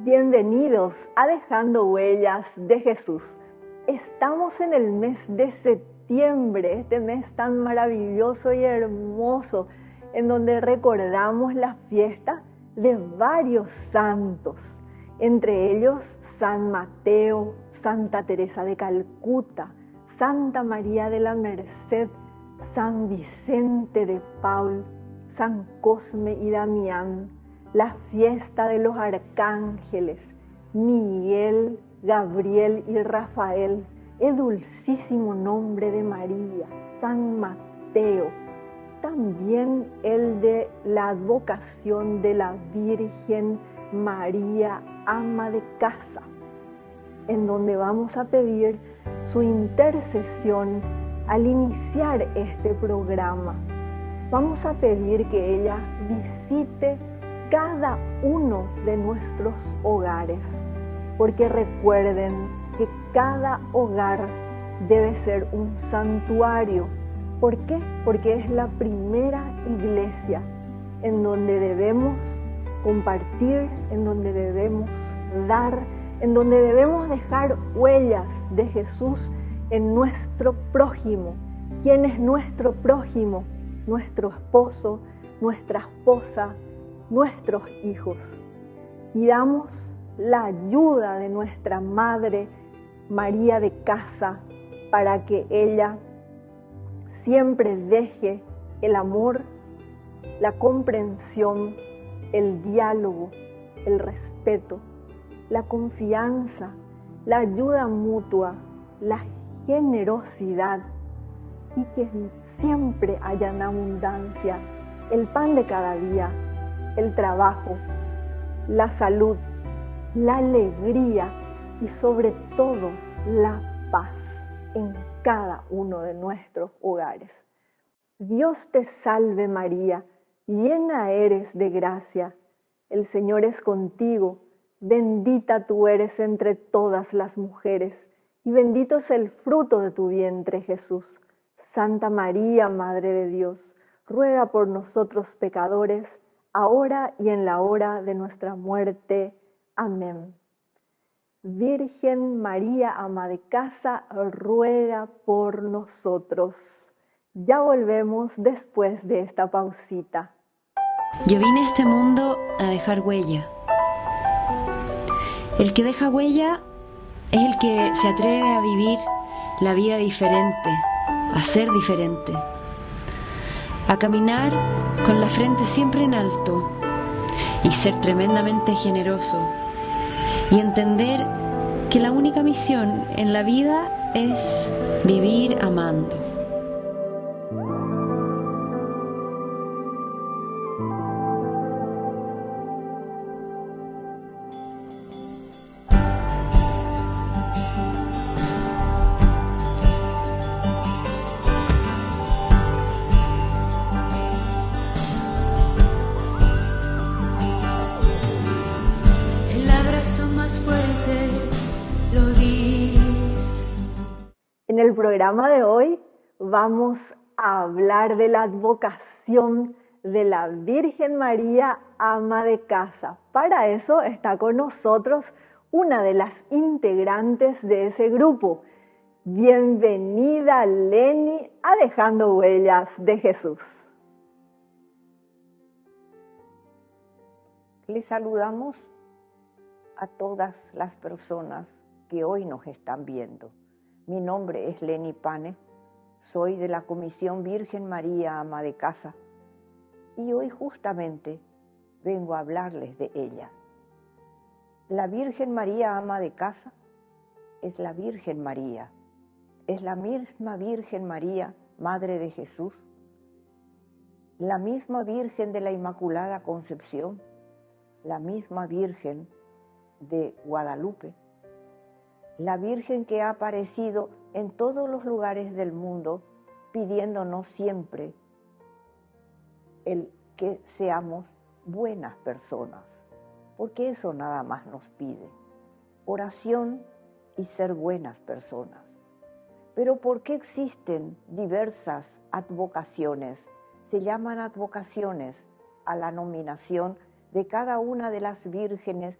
Bienvenidos a Dejando Huellas de Jesús. Estamos en el mes de septiembre, este mes tan maravilloso y hermoso, en donde recordamos la fiesta de varios santos, entre ellos San Mateo, Santa Teresa de Calcuta, Santa María de la Merced, San Vicente de Paul, San Cosme y Damián, la fiesta de los arcángeles, Miguel, Gabriel y Rafael, el dulcísimo nombre de María, San Mateo, también el de la advocación de la Virgen María, ama de casa, en donde vamos a pedir su intercesión al iniciar este programa. Vamos a pedir que ella visite cada uno de nuestros hogares, porque recuerden que cada hogar debe ser un santuario. ¿Por qué? Porque es la primera iglesia en donde debemos compartir, en donde debemos dar, en donde debemos dejar huellas de Jesús en nuestro prójimo. ¿Quién es nuestro prójimo? Nuestro esposo, nuestra esposa, nuestros hijos. Pidamos la ayuda de nuestra Madre María de Casa para que ella siempre deje el amor, la comprensión, el diálogo, el respeto, la confianza, la ayuda mutua, la generosidad y que siempre haya en abundancia el pan de cada día, el trabajo, la salud, la alegría y sobre todo la paz en cada uno de nuestros hogares. Dios te salve María, llena eres de gracia, el Señor es contigo, bendita tú eres entre todas las mujeres y bendito es el fruto de tu vientre Jesús. Santa María, Madre de Dios, ruega por nosotros pecadores, ahora y en la hora de nuestra muerte. Amén. Virgen María, ama de casa, ruega por nosotros. Ya volvemos después de esta pausita. Yo vine a este mundo a dejar huella. El que deja huella es el que se atreve a vivir la vida diferente, a ser diferente, a caminar con la frente siempre en alto y ser tremendamente generoso y entender que la única misión en la vida es vivir amando. En el programa de hoy vamos a hablar de la advocación de la Virgen María, ama de casa. Para eso está con nosotros una de las integrantes de ese grupo. Bienvenida, Leni, a Dejando Huellas de Jesús. Les saludamos a todas las personas que hoy nos están viendo. Mi nombre es Leni Pane, soy de la Comisión Virgen María, ama de casa, y hoy justamente vengo a hablarles de ella. La Virgen María, ama de casa, es la Virgen María, es la misma Virgen María, Madre de Jesús, la misma Virgen de la Inmaculada Concepción, la misma Virgen de Guadalupe, la Virgen que ha aparecido en todos los lugares del mundo pidiéndonos siempre el que seamos buenas personas, porque eso nada más nos pide, oración y ser buenas personas. Pero ¿por qué existen diversas advocaciones? Se llaman advocaciones a la nominación de cada una de las vírgenes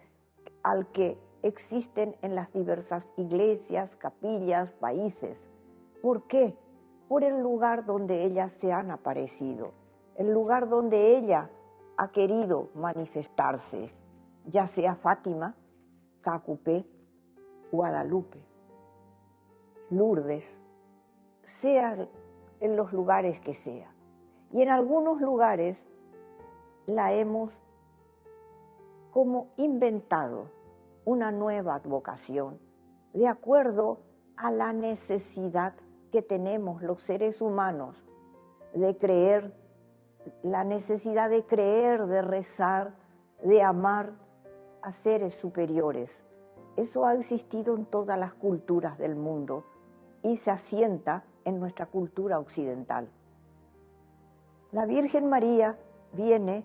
al que existen en las diversas iglesias, capillas, países. ¿Por qué? Por el lugar donde ellas se han aparecido, el lugar donde ella ha querido manifestarse, ya sea Fátima, Cacupé, Guadalupe, Lourdes, sea en los lugares que sea. Y en algunos lugares la hemos como inventado una nueva advocación de acuerdo a la necesidad que tenemos los seres humanos de creer, la necesidad de creer, de rezar, de amar a seres superiores. Eso ha existido en todas las culturas del mundo y se asienta en nuestra cultura occidental. La Virgen María viene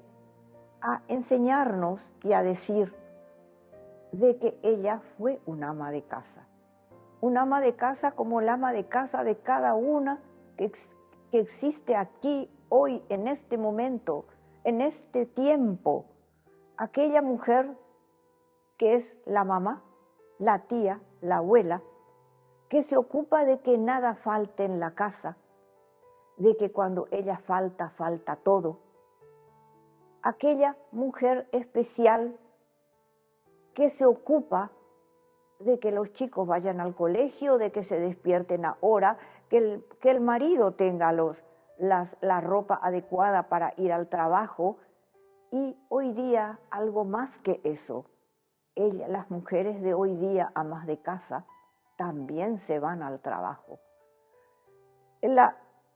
a enseñarnos y a decir de que ella fue un ama de casa. Un ama de casa como el ama de casa de cada una que existe aquí, hoy, en este momento, en este tiempo. Aquella mujer que es la mamá, la tía, la abuela, que se ocupa de que nada falte en la casa, de que cuando ella falta, falta todo. Aquella mujer especial que se ocupa de que los chicos vayan al colegio, de que se despierten a hora, que el marido tenga la ropa adecuada para ir al trabajo. Y hoy día algo más que eso. Las mujeres de hoy día, amas de casa, también se van al trabajo.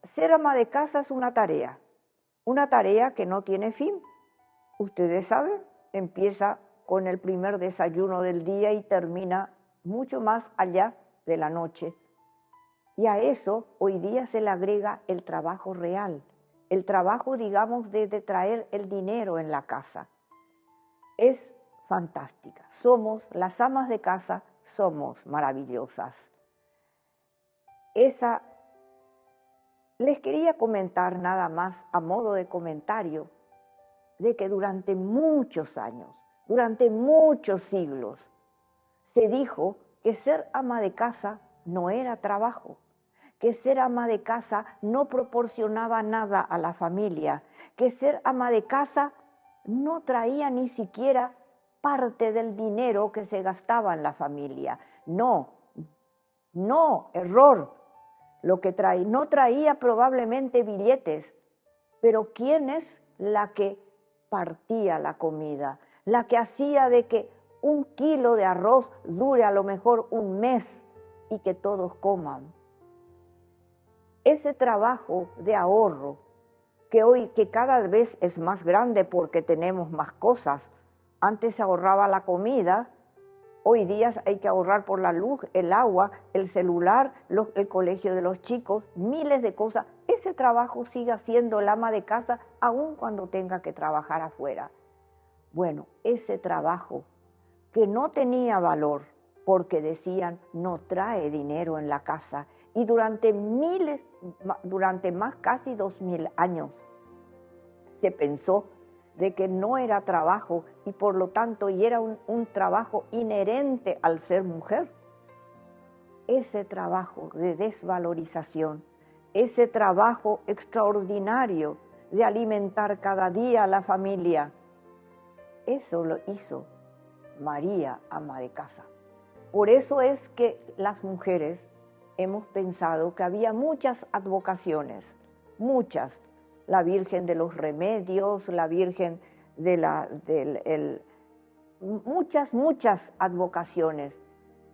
Ser ama de casa es una tarea que no tiene fin. Ustedes saben, empieza con el primer desayuno del día y termina mucho más allá de la noche. Y a eso hoy día se le agrega el trabajo real, el trabajo, digamos, de traer el dinero en la casa. Es fantástica. Las amas de casa, somos maravillosas. Les quería comentar nada más a modo de comentario de que durante muchos años, durante muchos siglos, se dijo que ser ama de casa no era trabajo, que ser ama de casa no proporcionaba nada a la familia, que ser ama de casa no traía ni siquiera parte del dinero que se gastaba en la familia. No, error. No traía probablemente billetes, pero ¿quién es la que partía la comida? La que hacía de que 1 kilo de arroz dure a lo mejor un mes y que todos coman. Ese trabajo de ahorro, que cada vez es más grande porque tenemos más cosas. Antes se ahorraba la comida, hoy día hay que ahorrar por la luz, el agua, el celular, el colegio de los chicos, miles de cosas. Ese trabajo sigue siendo el ama de casa aun cuando tenga que trabajar afuera. Bueno, ese trabajo que no tenía valor porque decían no trae dinero en la casa y durante más casi 2000 años se pensó de que no era trabajo y por lo tanto y era un trabajo inherente al ser mujer. Ese trabajo de desvalorización, ese trabajo extraordinario de alimentar cada día a la familia, eso lo hizo María, ama de casa. Por eso es que las mujeres hemos pensado que había muchas advocaciones, muchas. La Virgen de los Remedios, la Virgen muchas advocaciones.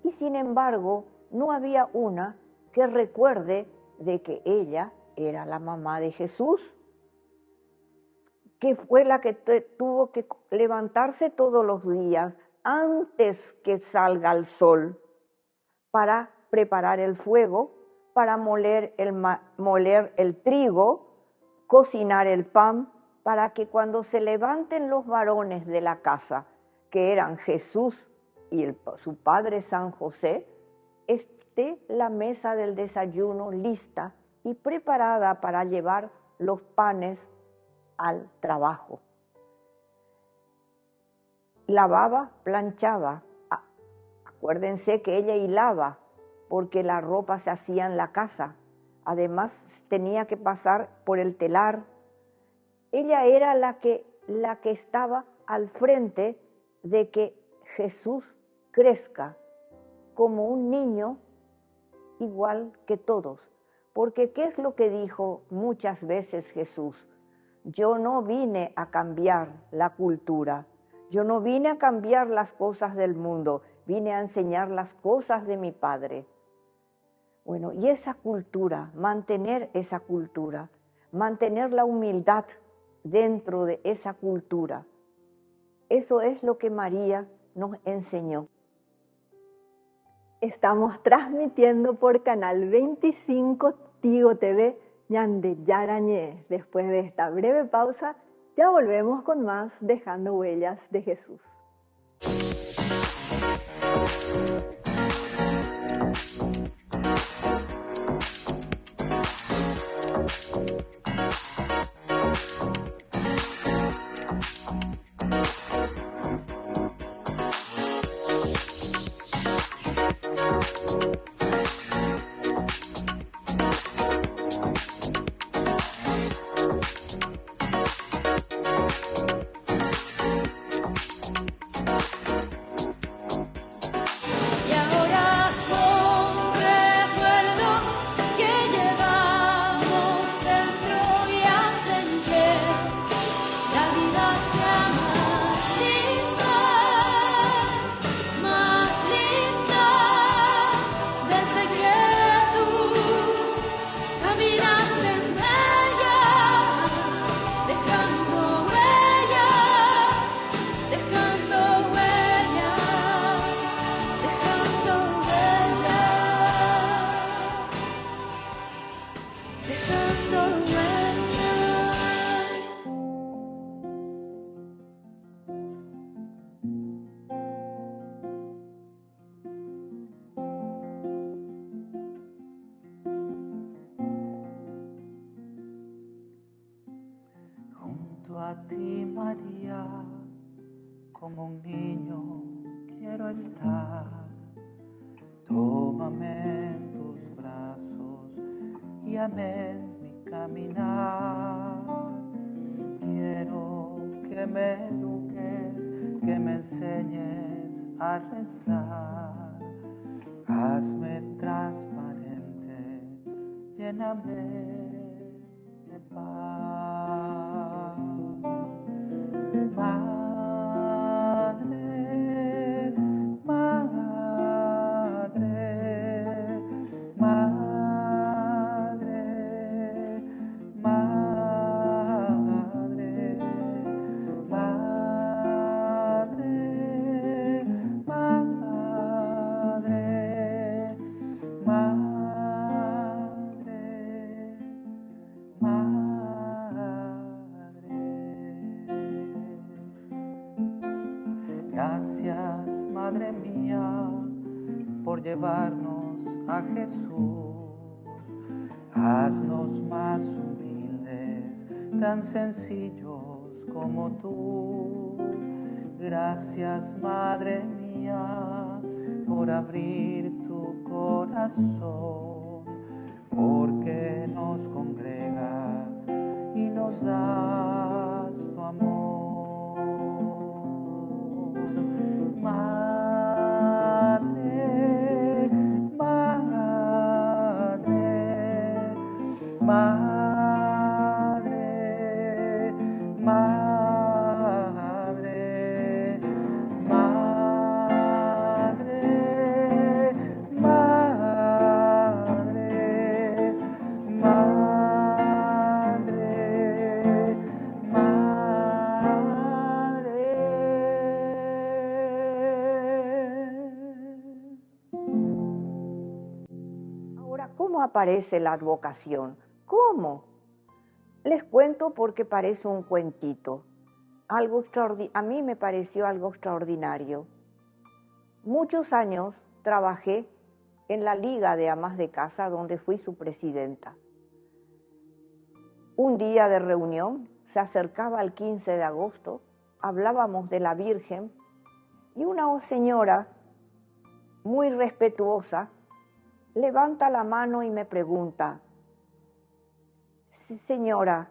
Y sin embargo, no había una que recuerde de que ella era la mamá de Jesús, que fue la que tuvo que levantarse todos los días antes que salga el sol para preparar el fuego, para moler el trigo, cocinar el pan, para que cuando se levanten los varones de la casa, que eran Jesús y su padre San José, esté la mesa del desayuno lista y preparada para llevar los panes al trabajo. lavaba, planchaba. Acuérdense que ella hilaba porque la ropa se hacía en la casa. Además tenía que pasar por el telar. Ella era la que estaba al frente de que Jesús crezca como un niño igual que todos. Porque ¿qué es lo que dijo muchas veces Jesús? Yo no vine a cambiar la cultura, yo no vine a cambiar las cosas del mundo, vine a enseñar las cosas de mi Padre. Bueno, y esa cultura, mantener esa cultura, mantener la humildad dentro de esa cultura, eso es lo que María nos enseñó. Estamos transmitiendo por Canal 25 Tigo TV, Ñande Yarañé. Después de esta breve pausa, ya volvemos con más Dejando Huellas de Jesús. A ti, María, como un niño quiero estar. Tómame en tus brazos, guíame en mi caminar. Quiero que me eduques, que me enseñes a rezar. Hazme transparente, lléname de paz. Madre, madre, madre, madre, madre, Gracias, Madre mía, por llevarnos a Jesús. Haznos más humildes, tan sencillos como tú. Gracias, Madre mía, por abrir tu corazón, porque nos congregas y nos das tu amor. Madre, madre, madre, madre, madre, madre, Ahora, ¿cómo aparece la advocación? ¿Cómo? Les cuento porque parece un cuentito. A mí me pareció algo extraordinario. Muchos años trabajé en la Liga de Amas de Casa, donde fui su presidenta. Un día de reunión, se acercaba el 15 de agosto, hablábamos de la Virgen Y una señora muy respetuosa levanta la mano y me pregunta: señora,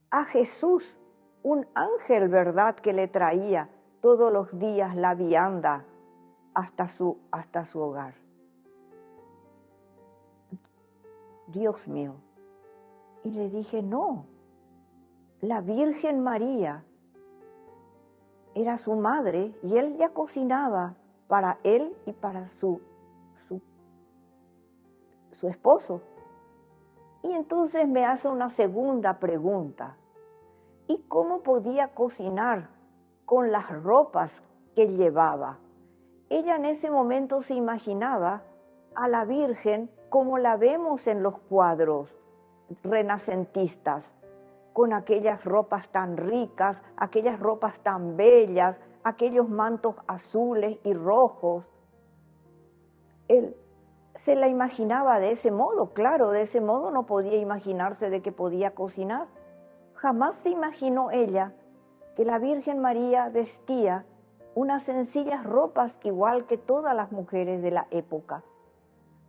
a Jesús, un ángel, ¿verdad?, que le traía todos los días la vianda hasta su hogar. Dios mío. Y le dije: no, la Virgen María era su madre y él ya cocinaba para él y para su esposo. Y entonces me hace una segunda pregunta: ¿y cómo podía cocinar con las ropas que llevaba? Ella en ese momento se imaginaba a la Virgen como la vemos en los cuadros renacentistas, con aquellas ropas tan ricas, aquellas ropas tan bellas, aquellos mantos azules y rojos. Él se la imaginaba de ese modo, claro, de ese modo no podía imaginarse de que podía cocinar. Jamás se imaginó ella que la Virgen María vestía unas sencillas ropas igual que todas las mujeres de la época.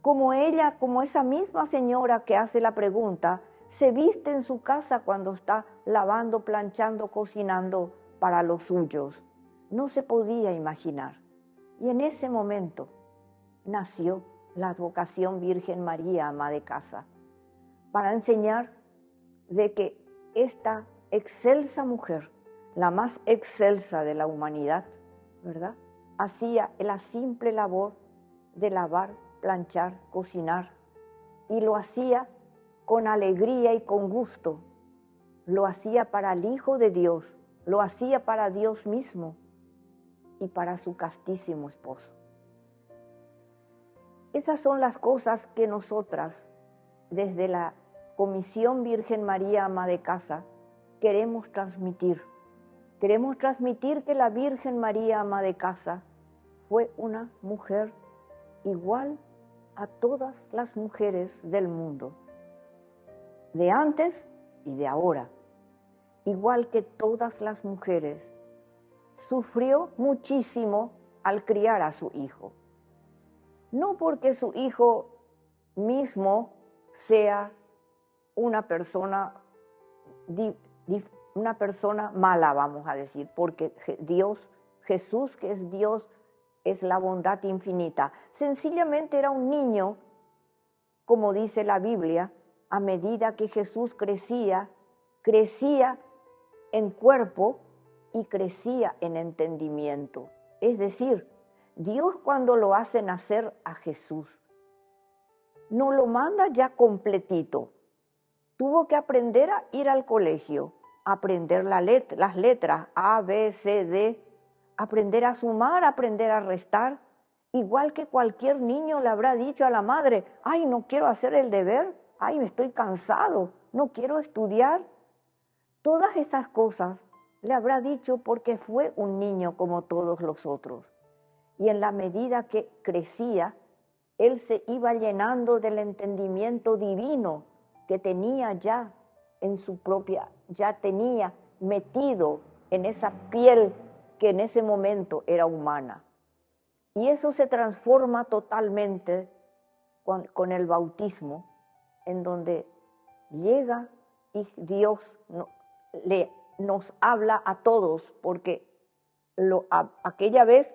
Como ella, como esa misma señora que hace la pregunta, se viste en su casa cuando está lavando, planchando, cocinando para los suyos. No se podía imaginar. Y en ese momento nació la advocación Virgen María, ama de casa, para enseñar de que esta excelsa mujer, la más excelsa de la humanidad, ¿verdad?, hacía la simple labor de lavar, planchar, cocinar, y lo hacía con alegría y con gusto. Lo hacía para el Hijo de Dios, lo hacía para Dios mismo y para su castísimo esposo. Esas son las cosas que nosotras, desde la Comisión Virgen María, ama de casa, queremos transmitir. Queremos transmitir que la Virgen María, ama de casa, fue una mujer igual a todas las mujeres del mundo, de antes y de ahora. Igual que todas las mujeres, sufrió muchísimo al criar a su hijo. No porque su hijo mismo sea una persona mala, vamos a decir, porque Dios, Jesús, que es Dios, es la bondad infinita. Sencillamente era un niño, como dice la Biblia. A medida que Jesús crecía en cuerpo y crecía en entendimiento. Es decir, Dios, cuando lo hace nacer a Jesús, no lo manda ya completito. Tuvo que aprender a ir al colegio, aprender las letras A, B, C, D, aprender a sumar, aprender a restar. Igual que cualquier niño le habrá dicho a la madre: ay, no quiero hacer el deber, ay, me estoy cansado, no quiero estudiar. Todas esas cosas le habrá dicho porque fue un niño como todos los otros. Y en la medida que crecía, él se iba llenando del entendimiento divino que tenía ya en su propia, ya tenía metido en esa piel que en ese momento era humana. Y eso se transforma totalmente con el bautismo, en donde llega y Dios nos habla a todos, porque aquella vez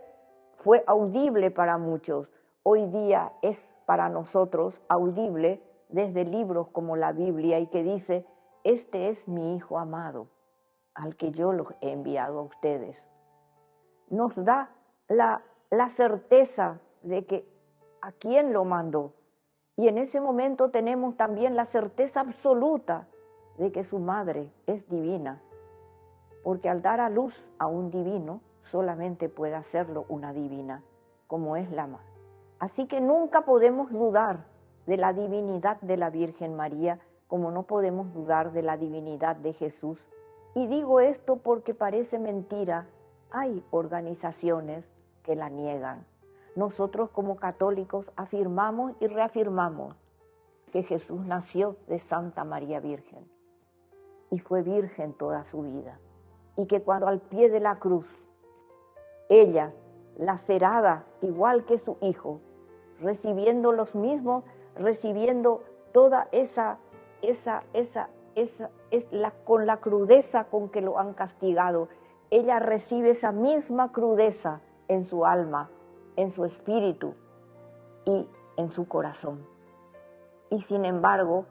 fue audible para muchos. Hoy día es para nosotros audible desde libros como la Biblia, y que dice: este es mi Hijo amado, al que yo los he enviado a ustedes. Nos da la certeza de que a quién lo mandó. Y en ese momento tenemos también la certeza absoluta de que su madre es divina, porque al dar a luz a un divino, solamente puede hacerlo una divina, como es la madre. Así que nunca podemos dudar de la divinidad de la Virgen María, como no podemos dudar de la divinidad de Jesús. Y digo esto porque parece mentira, hay organizaciones que la niegan. Nosotros como católicos afirmamos y reafirmamos que Jesús nació de Santa María Virgen y fue virgen toda su vida, y que cuando al pie de la cruz ella lacerada, igual que su hijo, recibiendo los mismos, recibiendo toda con la crudeza con que lo han castigado. Ella recibe esa misma crudeza en su alma, en su espíritu y en su corazón. Y sin embargo,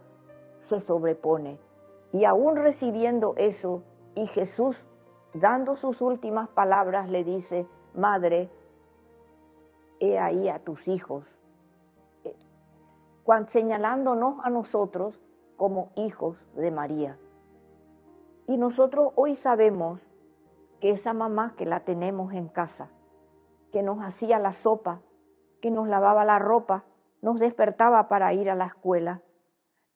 se sobrepone. Y aún recibiendo eso, y Jesús, dando sus últimas palabras, le dice: Madre, he ahí a tus hijos, señalándonos a nosotros como hijos de María. Y nosotros hoy sabemos que esa mamá que la tenemos en casa, que nos hacía la sopa, que nos lavaba la ropa, nos despertaba para ir a la escuela,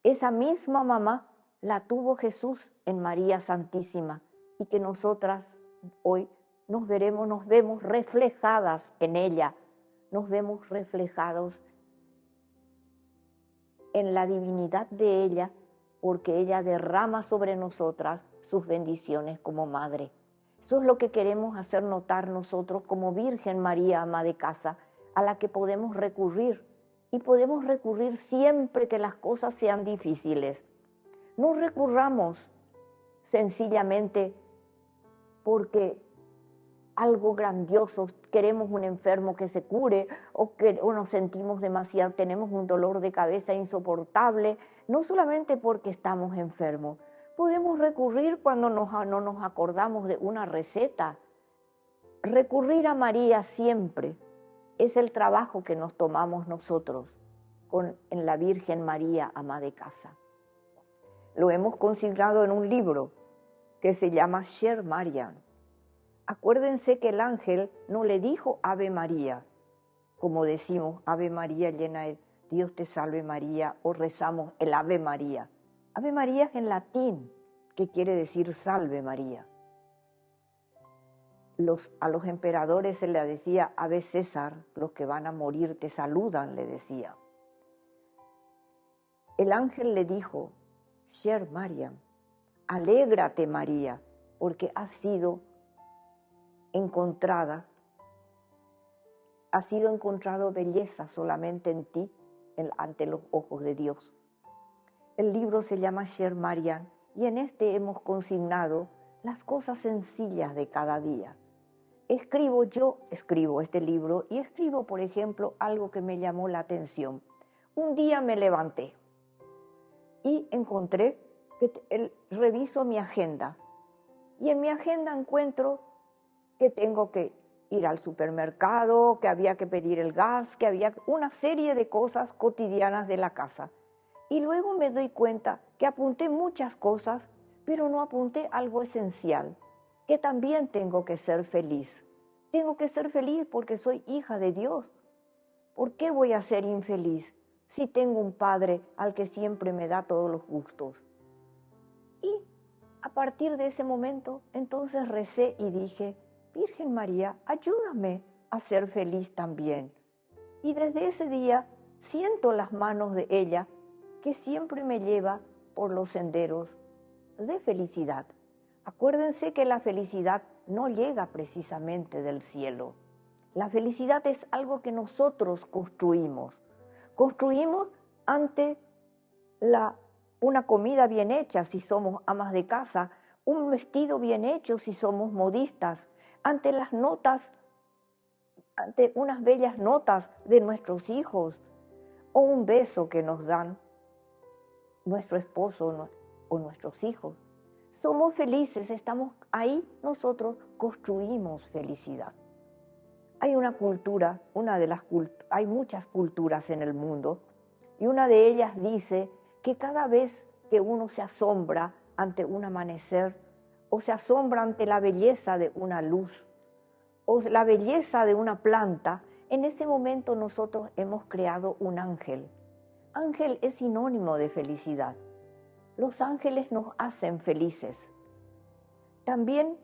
esa misma mamá la tuvo Jesús en María Santísima, y que nosotras hoy nos vemos reflejadas en ella, nos vemos reflejados en la divinidad de ella, porque ella derrama sobre nosotras sus bendiciones como madre. Eso es lo que queremos hacer notar nosotros como Virgen María, ama de casa, a la que podemos recurrir, y podemos recurrir siempre que las cosas sean difíciles. No recurramos sencillamente porque algo grandioso, queremos un enfermo que se cure, o nos sentimos demasiado, tenemos un dolor de cabeza insoportable, no solamente porque estamos enfermos. Podemos recurrir cuando no nos acordamos de una receta. Recurrir a María siempre es el trabajo que nos tomamos nosotros en la Virgen María, ama de casa. Lo hemos consignado en un libro que se llama Sher Mariam. Acuérdense que el ángel no le dijo Ave María, como decimos Ave María llena de Dios te salve María, o rezamos el Ave María. Ave María es en latín, que quiere decir salve María. A los emperadores se les decía Ave César, los que van a morir te saludan, le decía. El ángel le dijo: Sher Mariam, alégrate María, porque has sido encontrado belleza solamente en ti, ante los ojos de Dios. El libro se llama Sher Mariam, y en este hemos consignado las cosas sencillas de cada día. Yo escribo este libro, y escribo, por ejemplo, algo que me llamó la atención. Un día me levanté y encontré que reviso mi agenda, y en mi agenda encuentro que tengo que ir al supermercado, que había que pedir el gas, que había una serie de cosas cotidianas de la casa. Y luego me doy cuenta que apunté muchas cosas, pero no apunté algo esencial, que también tengo que ser feliz. Tengo que ser feliz porque soy hija de Dios. ¿Por qué voy a ser infeliz si tengo un Padre al que siempre me da todos los gustos? Y a partir de ese momento, entonces recé y dije: Virgen María, ayúdame a ser feliz también. Y desde ese día siento las manos de ella, que siempre me lleva por los senderos de felicidad. Acuérdense que la felicidad no llega precisamente del cielo. La felicidad es algo que nosotros construimos. Construimos ante una comida bien hecha si somos amas de casa, un vestido bien hecho si somos modistas, ante las notas, ante unas bellas notas de nuestros hijos, o un beso que nos dan nuestro esposo o nuestros hijos. Somos felices, estamos ahí, nosotros construimos felicidad. Hay una cultura, hay muchas culturas en el mundo, y una de ellas dice que cada vez que uno se asombra ante un amanecer, o se asombra ante la belleza de una luz, o la belleza de una planta, en ese momento nosotros hemos creado un ángel. Ángel es sinónimo de felicidad. Los ángeles nos hacen felices. También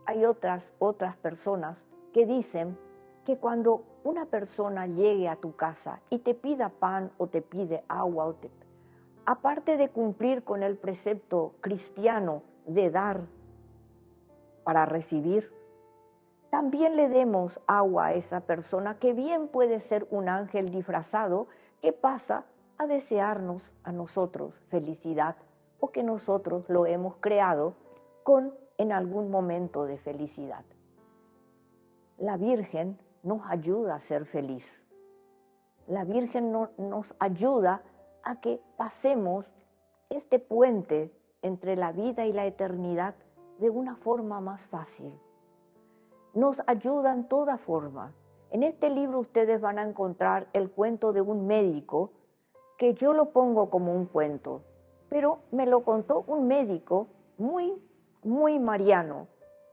hay otras personas que dicen que cuando una persona llegue a tu casa y te pida pan o te pide agua, aparte de cumplir con el precepto cristiano de dar para recibir, también le demos agua a esa persona que bien puede ser un ángel disfrazado que pasa a desearnos a nosotros felicidad o que nosotros lo hemos creado con en algún momento de felicidad. La Virgen nos ayuda a ser feliz. La Virgen nos ayuda a que pasemos este puente entre la vida y la eternidad de una forma más fácil. Nos ayuda en toda forma. En este libro ustedes van a encontrar el cuento de un médico, que yo lo pongo como un cuento, pero me lo contó un médico muy mariano,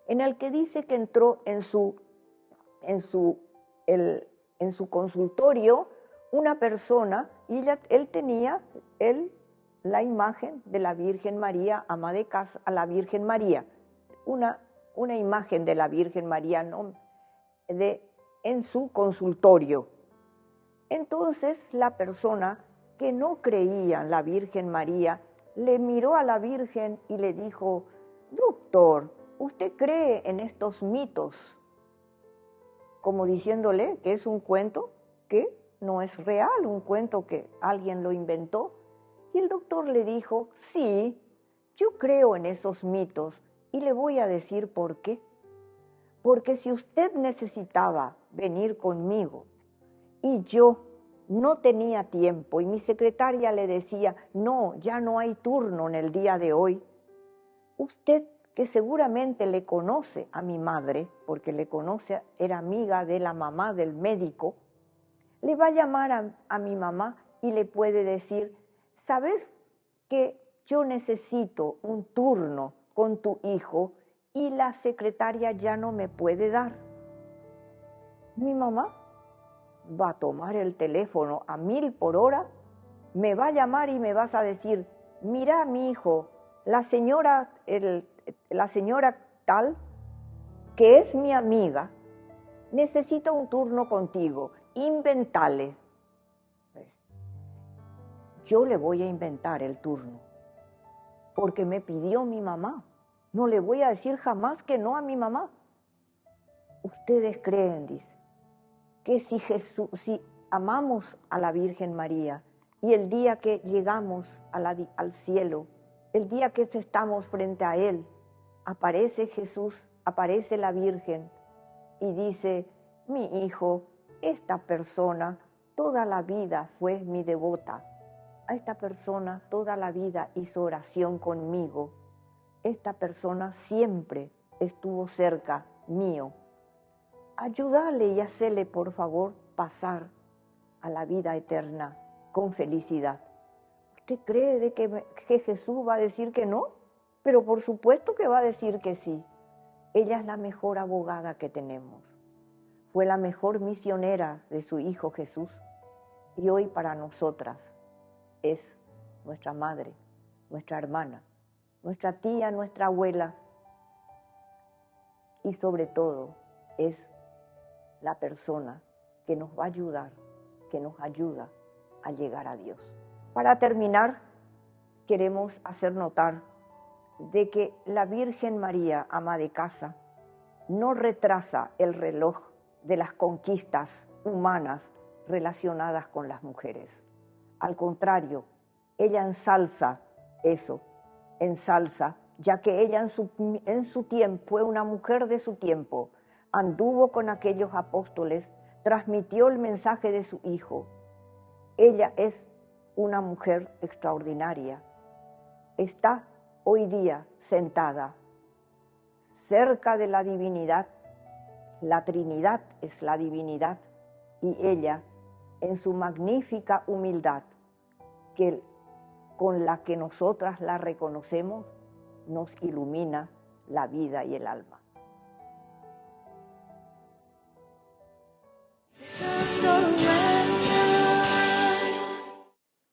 en el que dice que entró en su consultorio una persona y él tenía la imagen de la Virgen María, ama de casa, a la Virgen María, una imagen de la Virgen María en su consultorio. Entonces la persona que no creía en la Virgen María le miró a la Virgen y le dijo: doctor, ¿usted cree en estos mitos? Como diciéndole que es un cuento que no es real, un cuento que alguien lo inventó. Y el doctor le dijo: sí, yo creo en esos mitos y le voy a decir por qué. Porque si usted necesitaba venir conmigo y yo no tenía tiempo y mi secretaria le decía: no, ya no hay turno en el día de hoy, usted, que seguramente le conoce a mi madre, porque le conoce, era amiga de la mamá del médico, le va a llamar a mi mamá y le puede decir: ¿sabes que yo necesito un turno con tu hijo y la secretaria ya no me puede dar? Mi mamá va a tomar el teléfono a 1000 por hora, me va a llamar y me vas a decir: mira, mi hijo, la señora tal, que es mi amiga, necesita un turno contigo, inventale. Yo le voy a inventar el turno, porque me pidió mi mamá. No le voy a decir jamás que no a mi mamá. Ustedes creen, dice, que si amamos a la Virgen María y el día que llegamos al cielo, el día que estamos frente a Él, aparece Jesús, aparece la Virgen y dice: mi hijo, esta persona toda la vida fue mi devota, a esta persona toda la vida hizo oración conmigo, esta persona siempre estuvo cerca mío. Ayúdale y hacele, por favor, pasar a la vida eterna con felicidad. ¿Usted cree de que Jesús va a decir que no? Pero por supuesto que va a decir que sí. Ella es la mejor abogada que tenemos. Fue la mejor misionera de su Hijo Jesús. Y hoy para nosotras es nuestra madre, nuestra hermana, nuestra tía, nuestra abuela. Y sobre todo es la persona que nos va a ayudar, que nos ayuda a llegar a Dios. Para terminar, queremos hacer notar de que la Virgen María, ama de casa, no retrasa el reloj de las conquistas humanas relacionadas con las mujeres. Al contrario, ella ensalza eso, ya que ella en su tiempo fue una mujer de su tiempo, anduvo con aquellos apóstoles, transmitió el mensaje de su Hijo. Ella es una mujer extraordinaria. Está hoy día sentada cerca de la divinidad. La Trinidad es la divinidad y ella, en su magnífica humildad, con la que nosotras la reconocemos, nos ilumina la vida y el alma.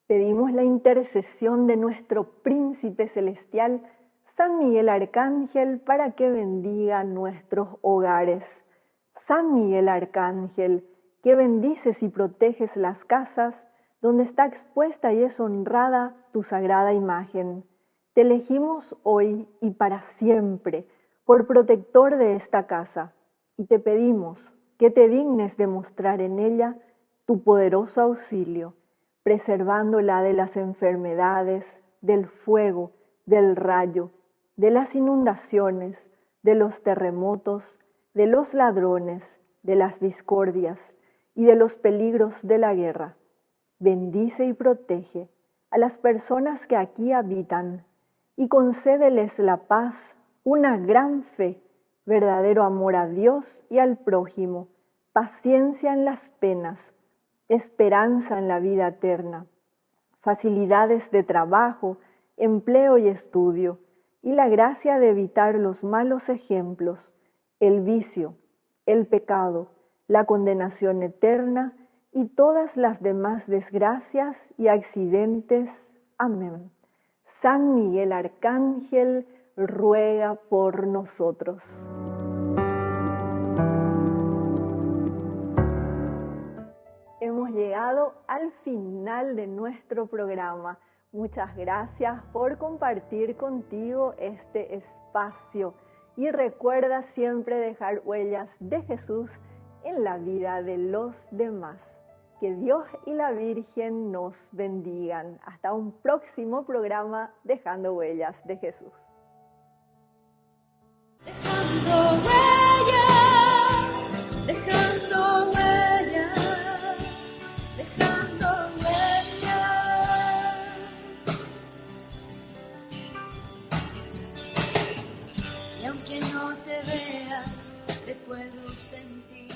Pedimos la intercesión de nuestro Príncipe Celestial, San Miguel Arcángel, para que bendiga nuestros hogares. San Miguel Arcángel, que bendices y proteges las casas donde está expuesta y es honrada tu sagrada imagen. Te elegimos hoy y para siempre por protector de esta casa y te pedimos que te dignes de mostrar en ella tu poderoso auxilio, preservándola de las enfermedades, del fuego, del rayo, de las inundaciones, de los terremotos, de los ladrones, de las discordias y de los peligros de la guerra. Bendice y protege a las personas que aquí habitan y concédeles la paz, una gran fe, verdadero amor a Dios y al prójimo, paciencia en las penas, esperanza en la vida eterna, facilidades de trabajo, empleo y estudio, y la gracia de evitar los malos ejemplos, el vicio, el pecado, la condenación eterna y todas las demás desgracias y accidentes. Amén. San Miguel Arcángel, ruega por nosotros. Hemos llegado al final de nuestro programa. Muchas gracias por compartir contigo este espacio y recuerda siempre dejar huellas de Jesús en la vida de los demás. Que Dios y la Virgen nos bendigan. Hasta un próximo programa Dejando Huellas de Jesús. Dejando huellas, dejando huellas, dejando huellas. Y aunque no te vea, te puedo sentir.